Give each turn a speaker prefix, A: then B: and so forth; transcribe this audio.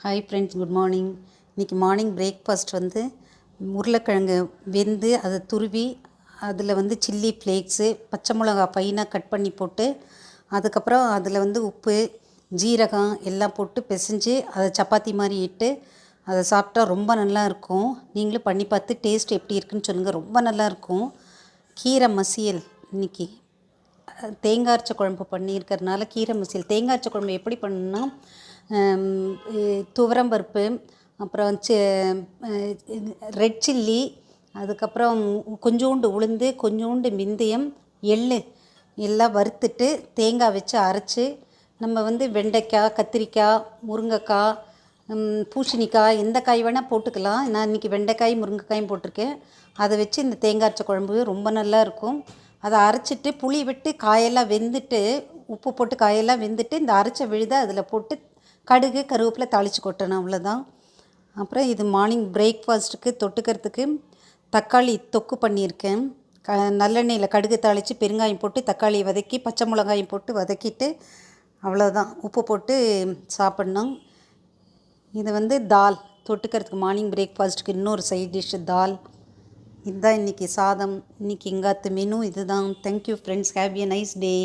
A: Hi friends, good morning. இன்றைக்கி morning breakfast வந்து உருளைக்கிழங்கு வெந்து அதை துருவி அதில் வந்து சில்லி ஃப்ளேக்ஸு, பச்சை மிளகா ஃபைனாக கட் பண்ணி போட்டு அதுக்கப்புறம் அதில் வந்து உப்பு, ஜீரகம் எல்லாம் போட்டு பிசைஞ்சு அதை சப்பாத்தி மாதிரி இட்டு அதை சாப்பிட்டா ரொம்ப நல்லாயிருக்கும். நீங்களும் பண்ணி பார்த்து டேஸ்ட் எப்படி இருக்குன்னு சொல்லுங்கள். ரொம்ப நல்லாயிருக்கும். கீரை மசியல் இன்றைக்கி தேங்காய் அரைச்ச குழம்பு பண்ணியிருக்கிறதுனால கீரை மசியல். தேங்காய் அரைச்ச குழம்பு எப்படி பண்ணணுன்னா, துவரம்பருப்பு, அப்புறம் ரெட் சில்லி, அதுக்கப்புறம் கொஞ்சோண்டு உளுந்து, கொஞ்சோண்டு வெந்தயம், எள்ளு எல்லாம் வறுத்துட்டு தேங்காய் வச்சு அரைச்சி நம்ம வந்து வெண்டைக்காய், கத்திரிக்காய், முருங்கைக்காய், பூசணிக்காய் எந்த காய் வேணால் போட்டுக்கலாம். நான் இன்றைக்கி வெண்டைக்காய் முருங்கைக்காயும் போட்டிருக்கேன். அதை வச்சு இந்த தேங்காய் அரைச்ச குழம்பு ரொம்ப நல்லா இருக்கும். அதை அரைச்சிட்டு புளி விட்டு காயெல்லாம் வெந்துட்டு உப்பு போட்டு காயெல்லாம் வெந்துட்டு இந்த அரைச்ச விழுதை அதில் போட்டு கடுகு கருவேப்பிலை தாளித்து கொட்டணும், அவ்வளோதான். அப்புறம் இது மார்னிங் பிரேக்ஃபாஸ்ட்டுக்கு தொட்டுக்கிறதுக்கு தக்காளி தொக்கு பண்ணியிருக்கேன். நல்லெண்ணெயில் கடுகு தாளித்து பெருங்காயம் போட்டு தக்காளியை வதக்கி பச்சை மிளகாயும் போட்டு வதக்கிட்டு அவ்வளோதான், உப்பு போட்டு சாப்பிட்ணும். இது வந்து தால் தொட்டுக்கிறதுக்கு மார்னிங் பிரேக்ஃபாஸ்ட்டுக்கு இன்னொரு சைட் டிஷ்ஷு தால். இதுதான் இன்றைக்கி சாதம். இன்றைக்கி எங்காத்து மெனு இது தான். Thank you friends. Have a nice day.